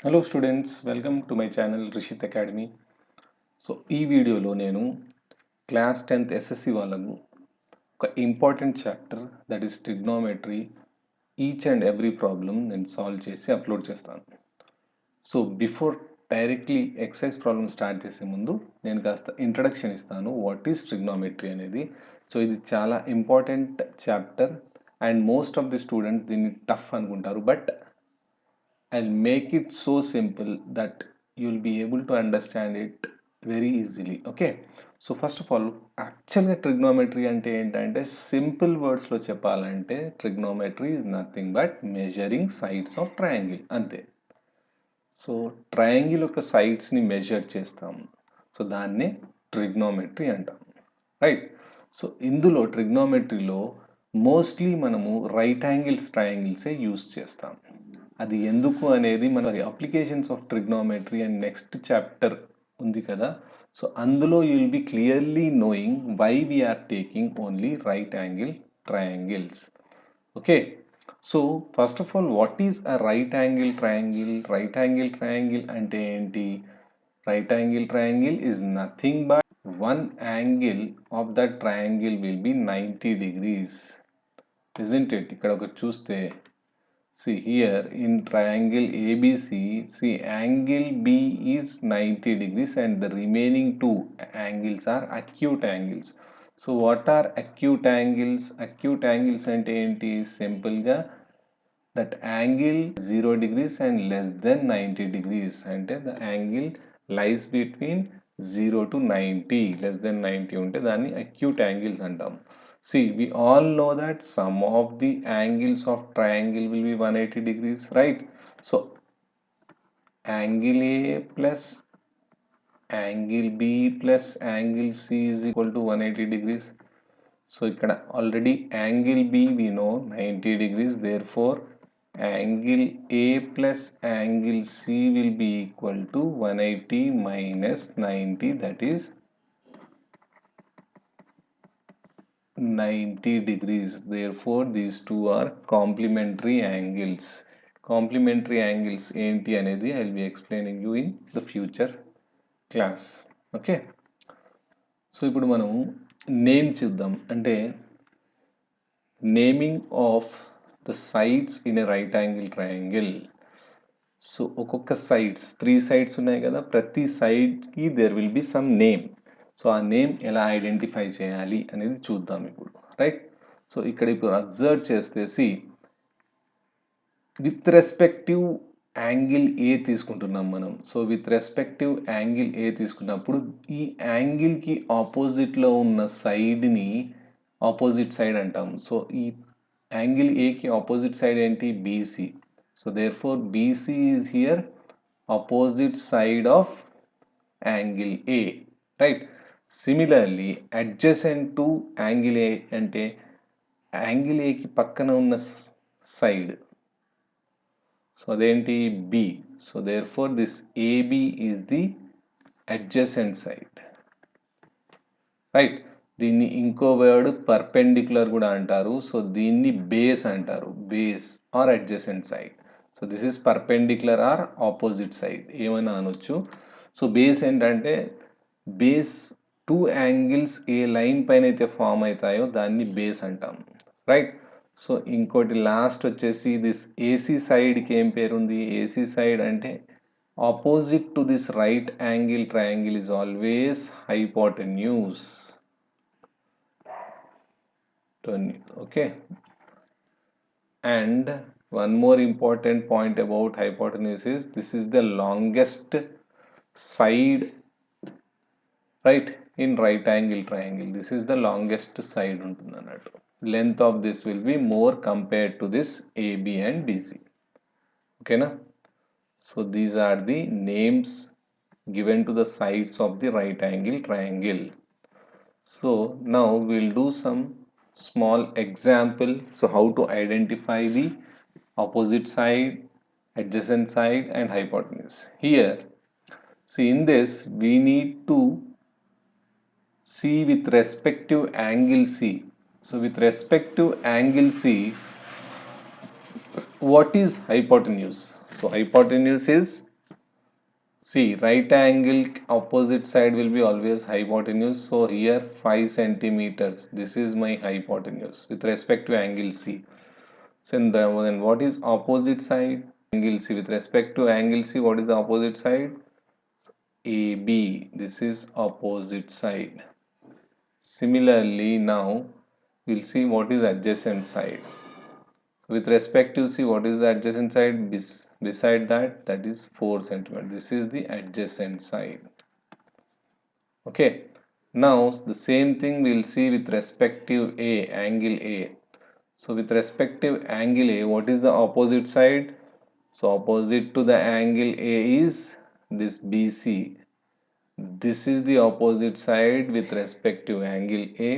Hello students, welcome to my channel Rishith academy. So ఈ వీడియోలో నేను క్లాస్ 10th ఎస్ఎస్సి వాళ్ళకు ఒక important chapter that is trigonometry each and every problem నేను solve చేసి అప్లోడ్ చేస్తాను. So before directly exercise problem start చేసే ముందు నేను కాస్త ఇంట్రడక్షన్ ఇస్తాను వాట్ ఈస్ ట్రిగ్నోమెట్రీ అనేది. సో ఇది చాలా important chapter and most of the students దీన్ని టఫ్ అనుకుంటారు, but I'll make it so simple that you'll be able to understand it very easily. Okay, so first of all, actually trigonometry అంటే ఏంటంటే simple వర్డ్స్లో చెప్పాలంటే trigonometry is nothing but measuring sides of triangle అంతే. So triangle యొక్క సైడ్స్ని measure చేస్తాం, so దాన్నే trigonometry అంటాం, రైట్. సో ఇందులో ట్రిగ్నోమెట్రీలో మోస్ట్లీ మనము రైట్ యాంగిల్స్ ట్రయాంగిల్సే యూస్ చేస్తాం. అది ఎందుకు అనేది మన applications of trigonometry and next chapter ఉంది కదా, సో అందులో you will be clearly knowing why we're taking only right angle triangles. Okay, so first of all what is a right angle triangle? Right angle triangle అంటే ఏంటి? Right angle triangle is nothing but one angle of that triangle will be 90 degrees, isn't it? ఇక్కడ ఒకటి చూస్తే, see here in triangle ABC, see angle B is 90 degrees and the remaining two angles are acute angles. So what are acute angles? Acute angles అంటే ఏంటి? Simple గా that angle 0 degrees and less than 90 degrees అంటే the angle lies between 0 to 90, less than 90 ఉంటే దాన్ని acute angles అంటాం. See, we all know that sum of the angles of triangle will be 180 degrees, right? So angle A plus angle B plus angle C is equal to 180 degrees. So ఇక్కడ already angle B we know 90 degrees, therefore angle A plus angle C will be equal to 180 minus 90, that is 90 degrees. Therefore these two are complementary angles. Complementary angles ఏంటి అనేది I will be explaining you in the future class. Okay, so ఇప్పుడు మనం name చూద్దాం. అంటే naming of the sides in a right angle triangle. So ఒక్కొక్క sides 3 sides ఉన్నాయి కదా, ప్రతి సైడ్కి there will be some name. So ఆ నేమ్ ఎలా ఐడెంటిఫై చేయాలి అనేది చూద్దాం ఇప్పుడు, రైట్. సో ఇక్కడ ఇప్పుడు అబ్జర్వ్ చేసేసి విత్ రెస్పెక్టివ్ యాంగిల్ ఏ తీసుకుంటున్నాం మనం. సో విత్ రెస్పెక్టివ్ యాంగిల్ ఏ తీసుకున్నప్పుడు ఈ యాంగిల్కి ఆపోజిట్లో ఉన్న సైడ్ని ఆపోజిట్ సైడ్ అంటాం. సో ఈ యాంగిల్ ఏకి ఆపోజిట్ సైడ్ ఏంటి? BC. So therefore BC is here opposite side of angle A, right? Similarly adjacent to angle A అంటే యాంగిల్ ఏకి పక్కన ఉన్న సైడ్, సో అదేంటి? B. So therefore this AB is the adjacent side, right. దీన్ని ఇంకో word perpendicular కూడా అంటారు. So దీన్ని బేస్ అంటారు, base or adjacent side. So this is perpendicular or opposite side ఏమైనా అనొచ్చు. సో బేస్ ఏంటంటే బేస్ టూ యాంగిల్స్ ఏ లైన్ పైన అయితే ఫామ్ అవుతాయో దాన్ని బేస్ అంటాం, రైట్. సో ఇంకోటి లాస్ట్ వచ్చేసి దిస్ ఏసీ సైడ్కి ఏం పేరుంది? ఏసీ సైడ్ అంటే opposite to this right angle triangle is always hypotenuse. Okay, and one more important point about hypotenuse is this is the longest side, right, in right angle triangle. This is the longest side ఉంటుంది అన్నట్టు. Length of this will be more compared to this AB and BC. Okay na? So these are the names given to the sides of the right angle triangle. So now we'll do some small example. So how to identify the opposite side, adjacent side and hypotenuse. Here, see in this we need to see with respective angle C. So with respective angle C, what is hypotenuse? So hypotenuse is See, right angle opposite side will be always hypotenuse. So here 5 centimeters. This is my hypotenuse with respect to angle C. So then what is opposite side? Angle C. With respect to angle C, what is the opposite side? AB. This is opposite side. Similarly, now we'll see what is adjacent side. With respect to C, what is the adjacent side? Beside that is 4 centimeters. This is the adjacent side. Okay. Now the same thing we'll see with respective A, angle A. So with respective angle A, what is the opposite side? So opposite to the angle A is this BC. This is the opposite side with respect to angle A,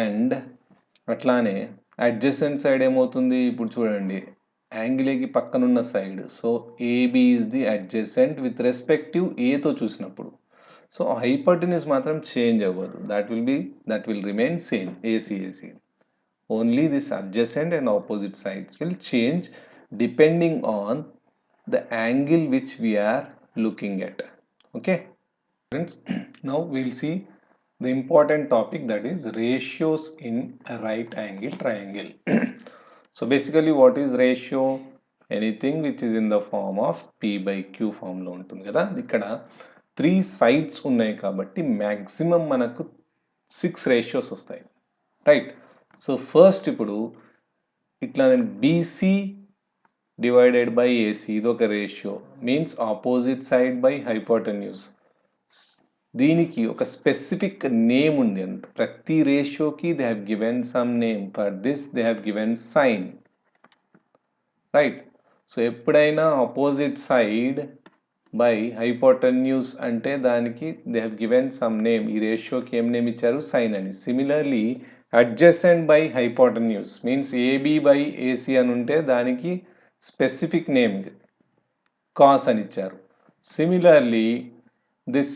and అట్లానే adjacent side ఏమవుతుంది? ఇప్పుడు చూడండి, angle ఏకి పక్కనున్న సైడ్. So AB is the adjacent with respective ఏతో చూసినప్పుడు. So hypotenuse మాత్రం చేంజ్ అవ్వదు. That will remain same, AC. Only this adjacent and opposite sides will change depending on the angle which we are looking at. Okay friends, now we'll see the important topic, that is ratios in a right angle triangle. So basically what is ratio? Anything which is in the form of p by q form లో ఉంటుంది కదా. ఇక్కడ 3 sides ఉన్నాయి కాబట్టి maximum మనకు 6 ratios వస్తాయి, right. So first ఇప్పుడు ఇట్లా నేను బీసీ డివైడెడ్ బై ఏసీ, ఇది ఒక ratio, means opposite side by hypotenuse. దీనికి ఒక స్పెసిఫిక్ నేమ్ ఉంది అంట. ప్రతి రేషియోకి they have given some name. For this they have given sine, right. So ఎప్పుడైనా ఆపోజిట్ సైడ్ బై హైపోటెన్యూస్ అంటే దానికి they have given some name. ఈ రేషియోకి ఏం నేమ్ ఇచ్చారు? సైన్ అని. Similarly adjacent by hypotenuse means AB by AC అని ఉంటే దానికి స్పెసిఫిక్ నేమ్ కాస్ అని ఇచ్చారు. Similarly this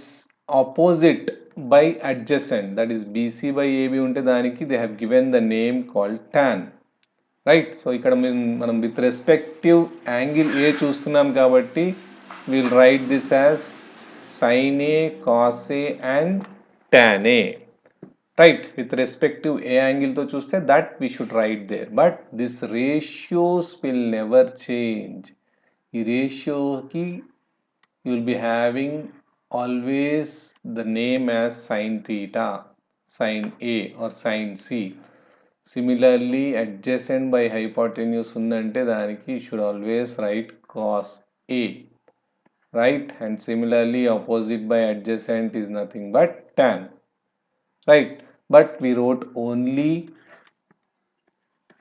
opposite by adjacent, that is BC by AB ఉంటే దానికి they have given the name called tan, right. So ఇక్కడ మనం విత్ రెస్పెక్టివ్ యాంగిల్ ఏ చూస్తున్నాం కాబట్టి will write this as sine A, cos A and tan A, right. With respective A యాంగిల్తో చూస్తే that we should write there. But this ratios will never change. ఈ రేషియోకి you will be having always the name as sin theta, sin A or sin C. Similarly adjacent by hypotenuse ఉందంటే దానికి you should always write cos A, right. And similarly opposite by adjacent is nothing but tan, right. But we wrote only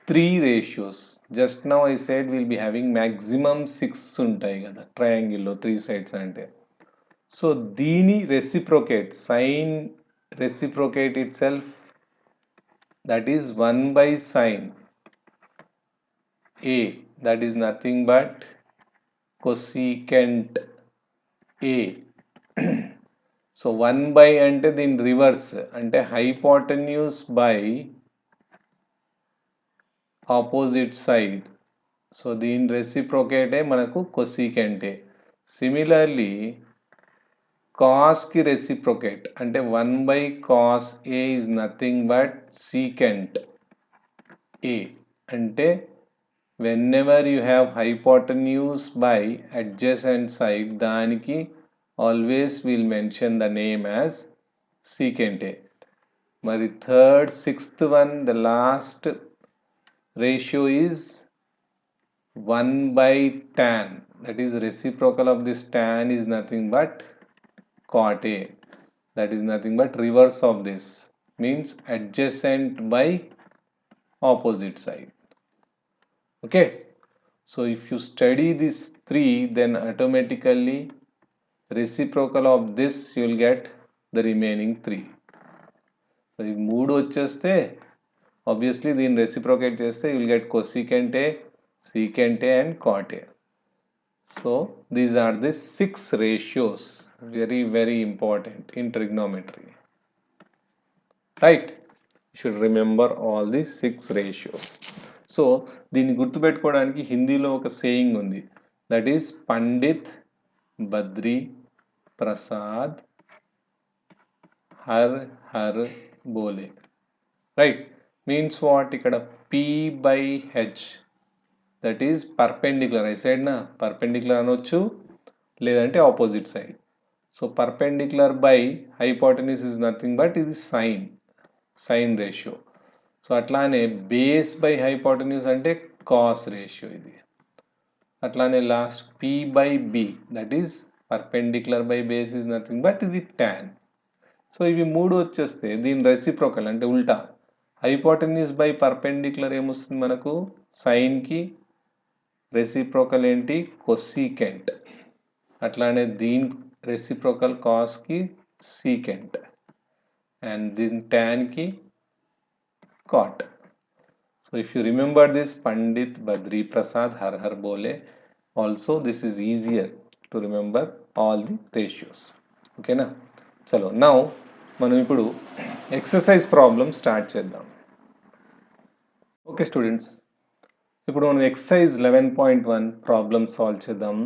3 ratios. Just now I said we'll be having maximum 6 ఉంటాయి కదా triangle లో 3 sides అంటే. So దీని reciprocate, sine reciprocate itself, that is 1 by sin A, that is nothing but cosecant A. So 1 by అంటే దీని reverse, అంటే hypotenuse by opposite side. So దీని రెసిప్రోకేటే మనకు cosecant A. సిమిలర్లీ cos की reciprocate అంటే 1 by cos A is nothing but secant A. అంటే whenever you have hypotenuse by adjacent side, దానికి always we'll mention the name as secant A. మరి third, sixth one, the last ratio is 1 by tan. That is reciprocal of this tan is nothing but cot A, that is nothing but reverse of this, means adjacent by opposite side. Okay, so if you study these 3, then automatically reciprocal of this you will get the remaining 3. So if 3 వచ్చేస్తే obviously దీన్ని reciprocate చేస్తే you will get cosecant A, secant A and cot A. So these are the 6 ratios, very important in trigonometry, right. You should remember all these 6 ratios. So దీన్ని గుర్తుపెట్టుకోవడానికి హిందీలో ఒక saying ఉంది, that is Pandit Badri Prasad Har Har Bole. Right? Means what? Ikkada P by H. That is perpendicular. I said na perpendicular anochu ledante opposite side. So perpendicular by hypotenuse is nothing but ఇది sine ratio. So అట్లానే base by hypotenuse అంటే cos ratio ఇది. అట్లానే last P by B that is perpendicular by base is nothing but ఇది tan. So ఇవి మూడు వచ్చేస్తే దీని రెసిప్రోకల్ అంటే ఉల్టా హైపోటెన్యూస్ బై పర్పెండిక్యులర్ ఏమొస్తుంది మనకు సైన్కి, రెసిప్రోకల్ ఏంటి కొసీకెంట్. అట్లానే దీని రెసిప్రోకల్ కాస్కి సీకెంట్ అండ్ దీని ట్యాన్కి cot. So if you remember this Pandit Badri Prasad Har Har Bole, also this is easier to remember all the ratios. Okay na? Chalo, now మనం ఇప్పుడు exercise problem start చేద్దాం. Okay students, ఇప్పుడు మనం exercise 11.1 problem solve చేద్దాం.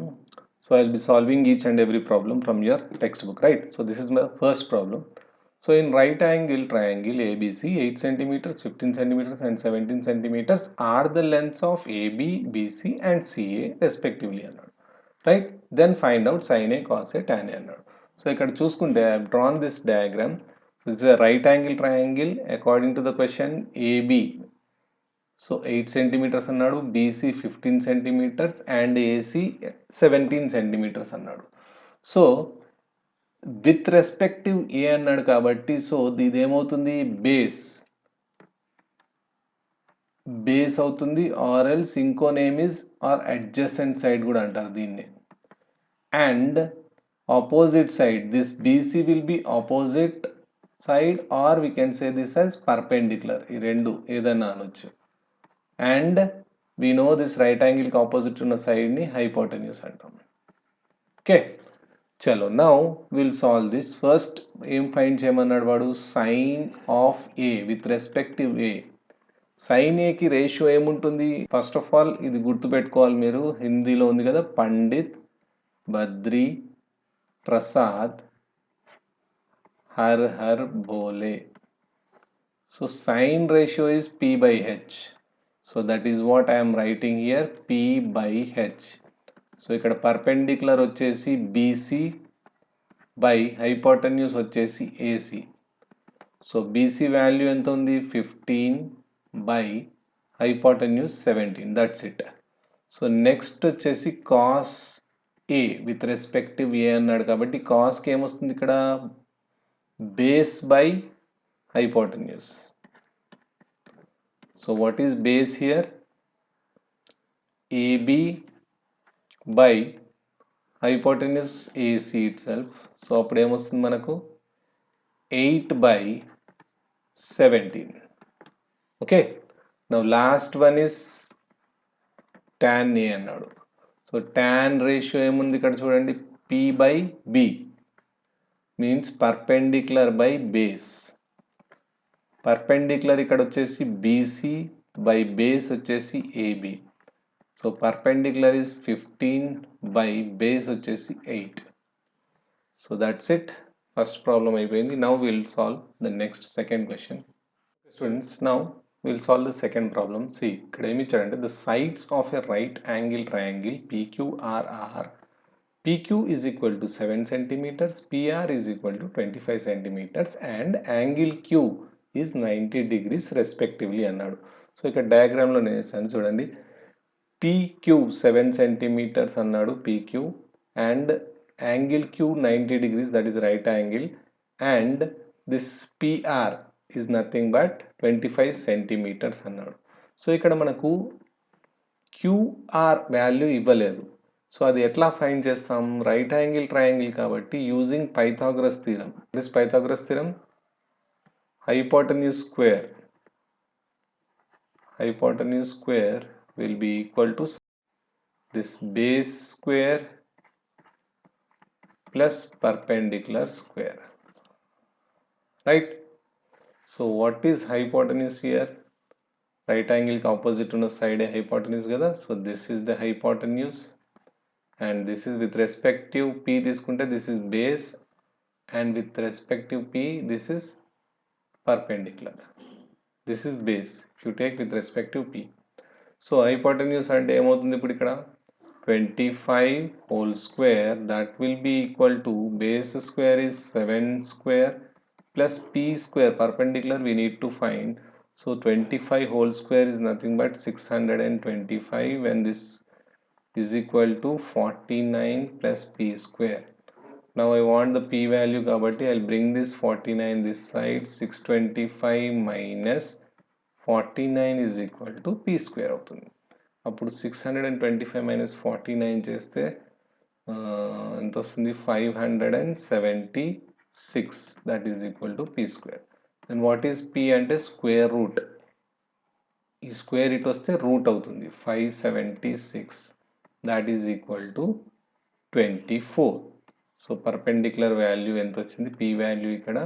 So I will be solving each and every problem from your text book, right? So this is my first problem. So in right angle triangle ABC 8 centimeters, 15 centimeters and 17 centimeters are the lengths of AB, BC and CA respectively అన్నాడు. Right? Then find out sin A, cos A, tan A అన్నాడు. So ఇక్కడ చూసుకుంటే I have drawn this diagram. So this is a right angle triangle according to the question AB. So 8 centimeters అన్నాడు, BC 15 centimeters and AC 17 centimeters అన్నాడు. So with respective A అన్నాడు కాబట్టి so ఇది ఏమవుతుంది base అవుతుంది or else ఇంకో name is or adjacent side కూడా అంటారు దీన్ని. And opposite side this BC will be opposite side or we can say this as perpendicular. ఈ రెండు ఏదన్నా అనొచ్చు. And we know this right యాంగిల్కి ఆపోజిట్ ఉన్న సైడ్ని హైపోటెన్యూస్ అంటాం. ఓకే చలో now will solve this. First ఏం ఫైండ్ చేయమన్నాడు వాడు sine of A with respective A. Sine ఏకి రేషియో ఏముంటుంది? ఫస్ట్ ఆఫ్ ఆల్ ఇది గుర్తుపెట్టుకోవాలి మీరు, హిందీలో ఉంది కదా Pandit Badri Prasad Har Har Bhole. So sine ratio is p by h. So that is what I am writing here, p by h. So ఇక్కడ పర్పెండిక్యులర్ వచ్చేసి బీసీ బై హైపోటెన్యూస్ వచ్చేసి ఏసీ. సో బీసీ వాల్యూ ఎంత ఉంది 15 by hypotenuse 17, that's it. So next వచ్చేసి cos A with respective A అన్నాడు కాబట్టి కాస్కి ఏమొస్తుంది ఇక్కడ base by hypotenuse. So what is base here? AB by hypotenuse AC itself. So అప్పుడు ఏమొస్తుంది మనకు 8 by 17. Okay. Now last one is tan A అన్నాడు. So tan ratio ఏముంది ఇక్కడ చూడండి P by B means perpendicular by base. Perpendicular ఇక్కడ వచ్చేసి BC by base వచ్చేసి AB. So perpendicular is 15 by base వచ్చేసి 8. So that's it. First problem అయిపోయింది. Now will solve the next second question. Students now will solve the second problem. See ఇక్కడ ఏమి ఇచ్చాడంటే the sides of a right angle triangle PQRR. PQ is equal to 7 centimeters, PR is equal to 25 centimeters and angle Q is 90 degrees respectively అన్నాడు. So ఇక్కడ డయాగ్రామ్లో నేను వేసాను చూడండి. PQ 7 centimeters అన్నాడు PQ and angle Q 90 degrees, that is right angle, and this PR is nothing but 25 centimeters అన్నాడు. So ఇక్కడ మనకు QR value ఇవ్వలేదు. సో అది ఎట్లా ఫైండ్ చేస్తాం? రైట్ యాంగిల్ ట్రయాంగిల్ కాబట్టి using Pythagoras theorem. This Pythagoras theorem hypotenuse square will be equal to this base square plus perpendicular square, right? So what is hypotenuse here? Right angle opposite ఉన్న side hypotenuse కదా. So this is the hypotenuse and this is with respective p తీసుకుంటే this is base, and with respective p this is perpendicular. This is base if you take with respective p. So hypotenuse అంటే ఏమవుతుంది ఇప్పుడు ఇక్కడ 25 whole square, that will be equal to base square is 7 square plus p square, perpendicular we need to find. So 25 whole square is nothing but 625, and this is equal to 49 plus p square. Now I want the p value kabatti I'll bring this 49 this side. 625 minus 49 is equal to p square అవుతుంది. అప్పుడు 625 minus 49 చేస్తే ఎంత వస్తుంది 576, that is equal to p square. Then what is p అంటే square root, ఈ square ఇటు వస్తే route అవుతుంది 576, that is equal to 24. So perpendicular value ఎంత వచ్చింది p వాల్యూ ఇక్కడ.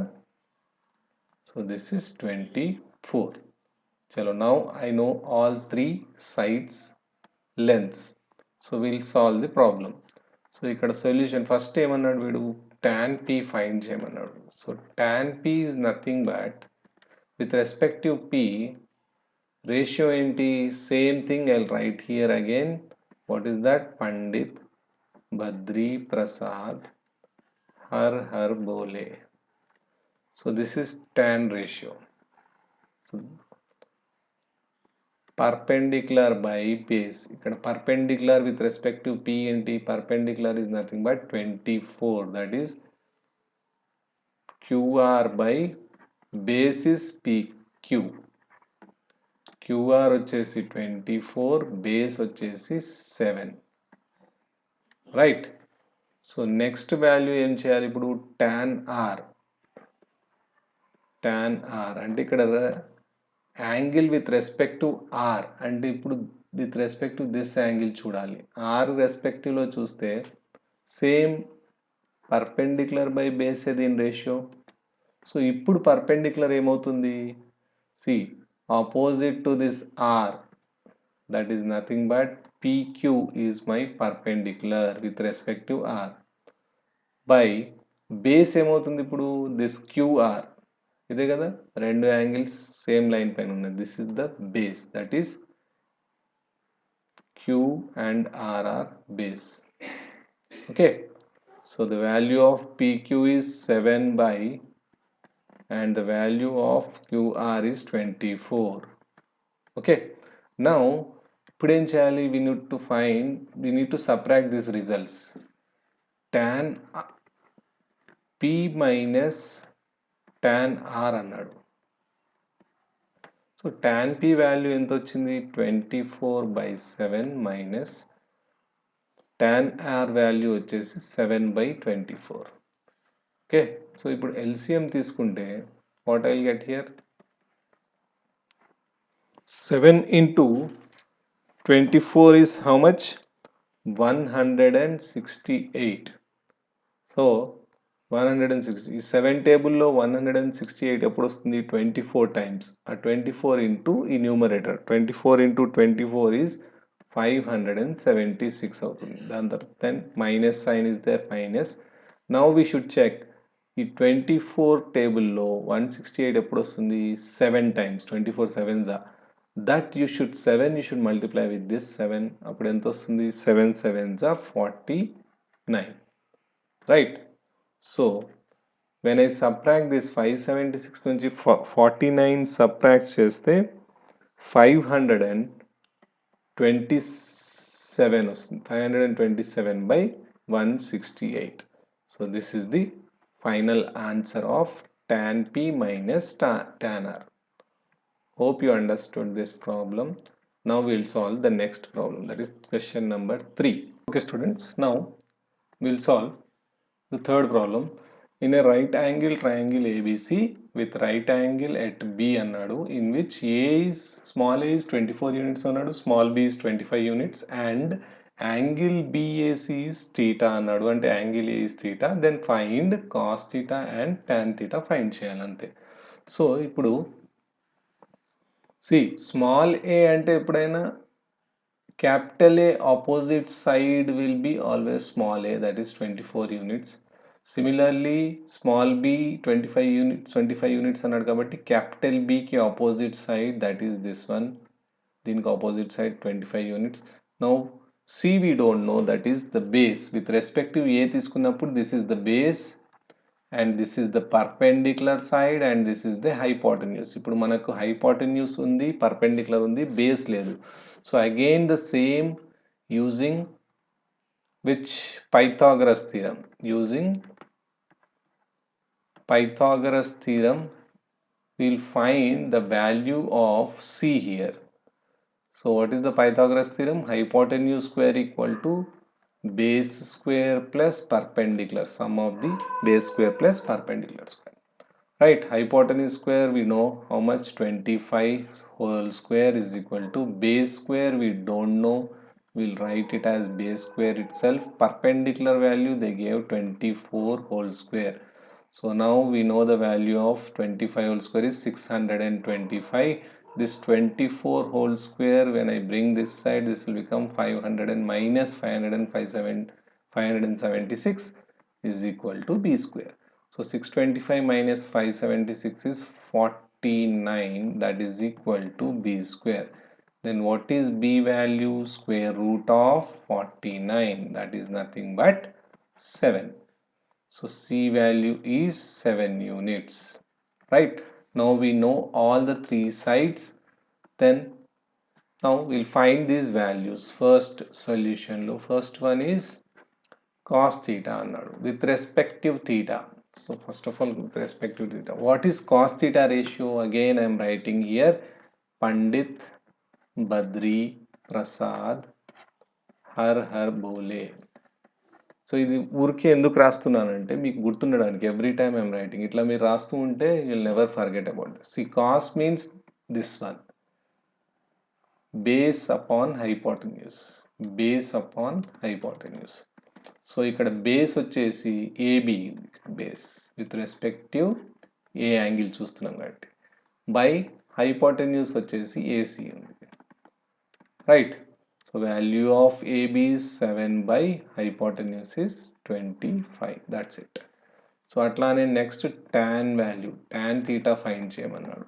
So this is 24. చలో now I know all three sides lengths, so we'll solve the problem. So ఇక్కడ సొల్యూషన్ ఫస్ట్ ఏమన్నాడు వీడు, tan p ఫైండ్ చేయమన్నాడు. So tan p is nothing but with respective p ratio ఏంటి, same thing I'll write here again. What is that? Pandit, Badri, Prasad, Har Bole. So this is tan ratio. So perpendicular by base, ikkada perpendicular with respect to p and t, perpendicular is nothing but 24, that is qr by base is pq. qr వచ్చేసి 24, base వచ్చేసి 7, right. So next value ఏం చేయాలి ఇప్పుడు, tan r అంటే ఇక్కడ angle with respect to R, అంటే ఇప్పుడు with respect to this angle చూడాలి. ఆర్ రెస్పెక్టివ్లో చూస్తే సేమ్ పర్పెండిక్యులర్ బై బేస్ దీని రేషియో. సో ఇప్పుడు పర్పెండిక్యులర్ ఏమవుతుంది, see opposite to this R, that is nothing but PQ is my perpendicular with respect to R, by base ఏమవుతుంది ఇప్పుడు this QR, ఇదే కదా రెండు యాంగిల్స్ సేమ్ లైన్ పైన ఉన్నాయి. This is the base, that is Q and R are base. Okay, so the value of PQ is 7 by, and the value of QR is 24. Okay, now ఇప్పుడు ఏం చేయాలి, we need to subtract these results. Tan P minus tan R అన్నాడు. So tan P value ఎంత వచ్చింది, 24/7 minus tan R value వచ్చేసి 7/24. Okay, so ఇప్పుడు LCM తీసుకుంటే what I get here, 7 into 24 is how much, 168. So 160, ఈ 7 టేబుల్లో 168 ఎప్పుడు వస్తుంది, 24 టైమ్స్. ఆ 24 ఇంటూ ఈ న్యూమరేటర్ 24 into 24 ఈజ్ 576 అవుతుంది. దాని తర్వాత then minus sine is there, minus. Now we should check ఈ 24 టేబుల్లో 168 ఎప్పుడు వస్తుంది, 7 times. 24 7s, that you should multiply with this 7. అప్పుడు ఎంత వస్తుంది, 7 7s 49, right. So when I subtract this 576 నుంచి 49 subtract చేస్తే 527 వస్తుంది, 527/168. So this is the final answer of tan P minus tan R. Hope you understood this problem. Now we'll solve the next problem, that is question number 3. Okay students, now we'll solve the third problem. In a right angle triangle ABC with right angle at B అన్నాడు, in which small a is 24 units అన్నాడు, small b is 25 units, and angle BAC is theta అన్నాడు, అంటే angle A is theta. Then find cos theta and tan theta find చేయాలంతే. So ఇప్పుడు small a అంటే ఎప్పుడైనా capital A opposite side will be always small a, that is 24 units. Similarly, small b 25 units అన్నాడు కాబట్టి capital B కి opposite side, that is this one, దీనికి opposite side 25 units. Now C we don't know, that is the base. With respect to A తీసుకున్నప్పుడు this is the base and this is the perpendicular side and this is the hypotenuse. ఇప్పుడు మనకు hypotenuse ఉంది, perpendicular ఉంది, base లేదు. So again the same, using which Pythagoras theorem, using Pythagoras theorem we'll find the value of C here. So what is the Pythagoras theorem? Hypotenuse square equal to base square plus perpendicular, sum of the base square plus perpendicular square. Right, hypotenuse square we know how much, 25 whole square is equal to base square we don't know, we'll write it as base square itself. Perpendicular value they gave 24 whole square. So now we know the value of 25 whole square is 625. This 24 whole square, when I bring this side, this will become 500 and minus 576 is equal to b square. So 625 minus 576 is 49, that is equal to b square. Then what is b value? Square root of 49, that is nothing but 7. So C value is 7 units. Right, now we know all the three sides. Then now we'll find these values. First solution lo, first one is cos theta అన్నాడు with respective theta. So first of all, with respective theta, what is cos theta ratio? Again I am writing here Pandit, Badri, Prasad, Har Bole. So ఇది ఊరికే ఎందుకు రాస్తున్నానంటే మీకు గుర్తుండడానికి, every time I'm writing, ఇట్లా మీరు రాస్తూ ఉంటే will never forget about this. See cos means this one, base upon hypotenuse, base upon hypotenuse. So ఇక్కడ బేస్ వచ్చేసి AB, base with respective A angle చూస్తున్నాం కాబట్టి, బై హైపోటెన్యూస్ వచ్చేసి ఏసీ ఉంది. Right, so value of AB is 7 by hypotenuse is 25. That's it. So atlane next tan value, tan theta find cheyamannadu.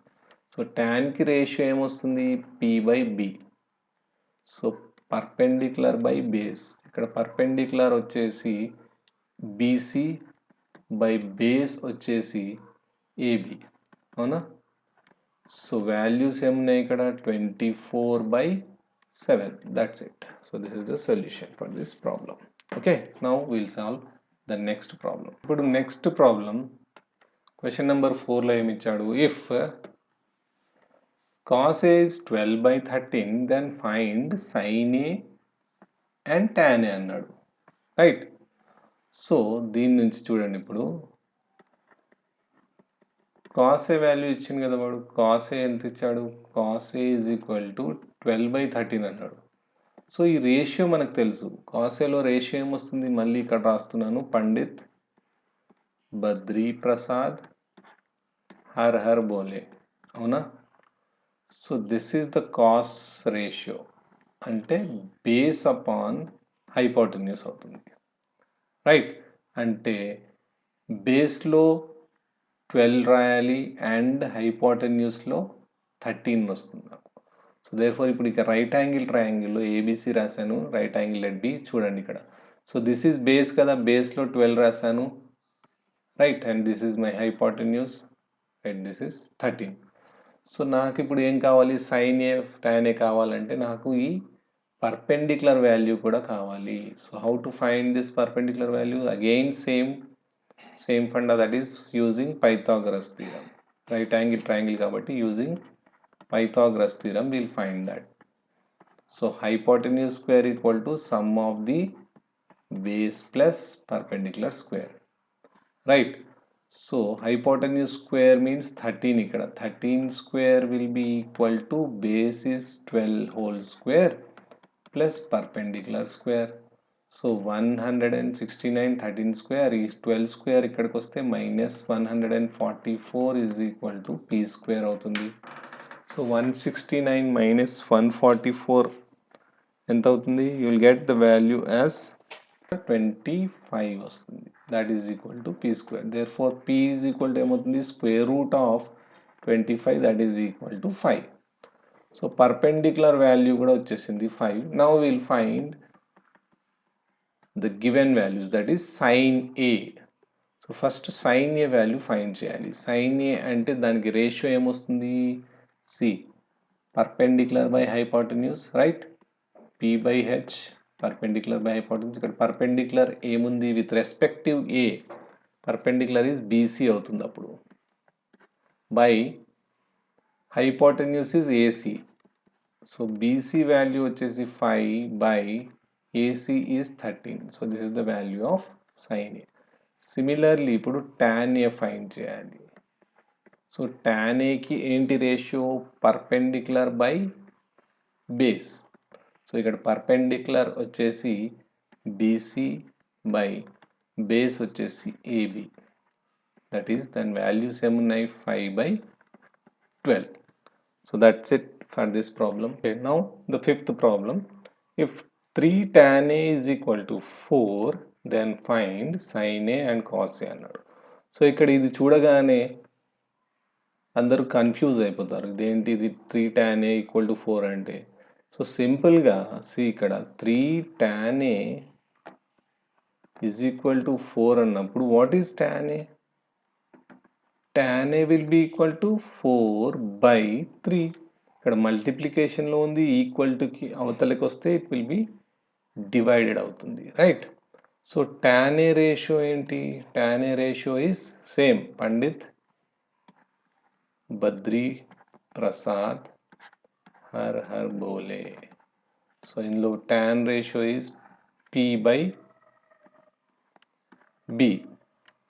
So tan ki ratio em vastundi, P by B. So perpendicular by base, ikkada perpendicular vachesi BC by base vachesi AB, avuna? So values em unnai ikkada 24 by 7. That's it. So this is the solution for this problem. Okay, now we'll solve the next problem. But next problem, question number 4 lo em ichadu, if cos A is 12 by 13, then find sin A and tan A అన్నాడు. Right, so దీని నుంచి చూడండి, ఇప్పుడు cos A value ఇచ్చింది కదా వాడు, cos A ఎంత ఇచ్చాడు, cos A is equal to 12 by 13 అన్నాడు. సో ఈ రేషియో మనకు తెలుసు, cos A లో రేషియో ఏమొస్తుంది, మళ్ళీ ఇక్కడ రాస్తున్నాను, పండిత్, బద్రీ ప్రసాద్, హర్ బోలే, అవునా? So this is the cause ratio, అంటే బేస్ అపాన్ హైపోటెన్యూస్ అవుతుంది. రైట్, అంటే బేస్లో 12 రాయాలి అండ్ హైపోటెన్యూస్లో 13 వస్తుంది నాకు. సో దేర్ఫోర్ ఇప్పుడు ఇక రైట్ యాంగిల్ ట్రయాంగిల్లో ఏబిసి రాశాను, రైట్ యాంగిల్ ఎట్ బి, చూడండి ఇక్కడ. సో దిస్ ఈజ్ బేస్ కదా, బేస్లో 12 రాశాను, right, and this is my hypotenuse, right, this is 13. So నాకు ఇప్పుడు ఏం కావాలి, సైన్ ఏ టాన్ ఏ కావాలంటే నాకు ఈ పర్పెండిక్యులర్ వాల్యూ కూడా కావాలి. So how to find this perpendicular value? Again same funda, that is using Pythagoras theorem. Right angle triangle కాబట్టి using Pythagoras theorem we'll find that. So hypotenuse square equal to sum of the base plus perpendicular square. Right. So hypotenuse square means 13 ikkada. 13 square will be equal to base is 12 whole square plus perpendicular square. So 169 13 square is 12 square ikkadiki vaste minus 144 is equal to p square avutundi. So 169 minus 144 ఎంత అవుతుంది? You will get the value as 25 వస్తుంది. That is equal to P square. Therefore P is equal to ఏమవుతుంది? Square root of 25 that is equal to 5. So perpendicular value కూడా వచ్చేసింది 5. Now will find the given values, that is sin A. So first sin A value find చేయాలి. sin A అంటే దానికి ratio ఏమొస్తుంది? C perpendicular by hypotenuse, right? P by H perpendicular by hypotenuse. ఇక్కడ perpendicular ఏముంది? With respective A perpendicular is BC అవుతుంది అప్పుడు. By hypotenuse is AC. So BC value వచ్చేసి 5 by AC is 13. So this is the value of sin A. Similarly, ఇప్పుడు tan A find చేయాలి. So tan A కి ఏంటి ratio? Perpendicular by base. So ఇక్కడ perpendicular వచ్చేసి BC by base వచ్చేసి AB. That is దాని values ఏమున్నాయి? 5 by 12. So that's it for this problem. Okay, now the fifth problem. If 3 tan A is equal to 4, then find sin A and cos A అన్నాడు. So ఇక్కడ ఇది చూడగానే అందరూ confuse అయిపోతారు. ఇదేంటి ఇది 3 tan A ఈక్వల్ టు 4 అంటే? So సింపుల్గా ఇక్కడ 3 tan A is equal to 4 అన్నప్పుడు what is tan A? tan A will be equal to 4 by 3. ఇక్కడ మల్టిప్లికేషన్లో ఉంది, ఈక్వల్ టుకి అవతలకి వస్తే ఇట్ విల్ బి డివైడెడ్ అవుతుంది, right? So tan A ratio ఏంటి? tan A ratio is same, Pandit Badri Prasad Har Har Bole. So ఇందులో tan ratio is P by B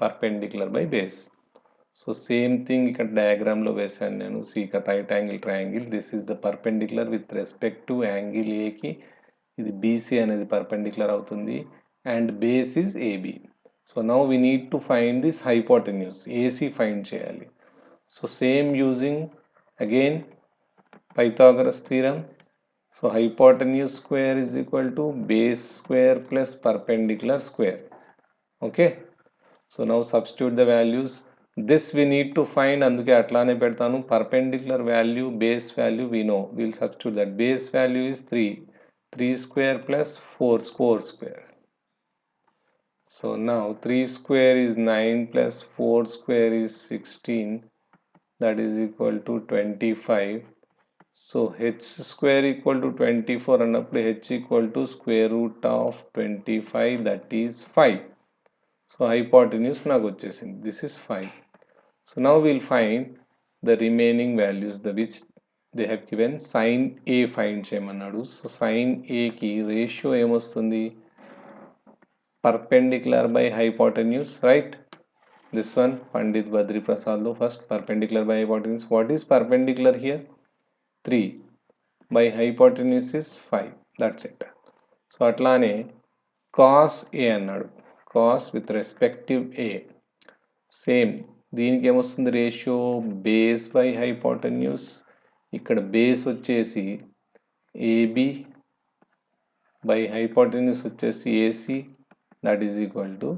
perpendicular by base. So same thing ఇక్కడ డయాగ్రామ్లో వేసాను నేను. ఇక్కడ right angle triangle, this is the perpendicular with respect to angle ఏకి. ఇది BC అనేది పర్పెండిక్యులర్ అవుతుంది and base is AB. So now we need to find this hypotenuse, AC find చేయాలి. So same using again Pythagoras theorem. So hypotenuse square is equal to base square plus perpendicular square. Okay, so now substitute the values. This we need to find, అందుకే అట్లానే పెడతాను. Perpendicular value, base value we know, will substitute that. Base value is 3 square plus 4 square. So now 3 square is 9 plus 4 square is 16, that is equal to 25. So h square equal to 24 అన్నప్పుడు h equal to square root of 25, that is 5. So hypotenuse నాకు వచ్చేసింది, this is 5. So now we'll find the remaining values, the which they have given. sin A find చేయమన్నాడు. So sin A కి ratio ఏమొస్తుంది? Perpendicular by hypotenuse, right? This one Pandit Badri ప్రసాద్లో first perpendicular by hypotenuse. What is perpendicular here? 3 by hypotenuse is 5, that's it. So అట్లానే cos A అన్నాడు, cos with respective A. Same దీనికి ఏమొస్తుంది ratio? Base by hypotenuse. ఇక్కడ base వచ్చేసి AB by hypotenuse వచ్చేసి AC, that is equal to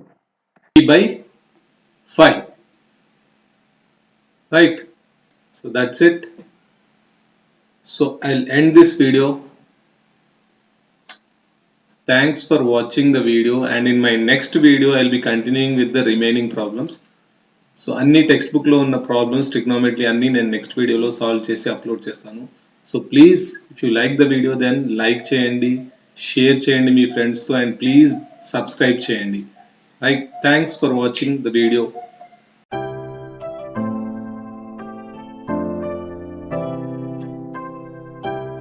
P by 5, right? So that's it. So I'll end this video. Thanks for watching the video, and in my next video I'll be continuing with the remaining problems. So అన్ని text బుక్లో ఉన్న problems, trigonometry అన్నీ నేను next వీడియోలో solve చేసి upload చేస్తాను. So please if you like the video then like చేయండి, share చేయండి మీ ఫ్రెండ్స్తో, అండ్ ప్లీజ్ సబ్స్క్రైబ్ చేయండి. Thanks for watching the video.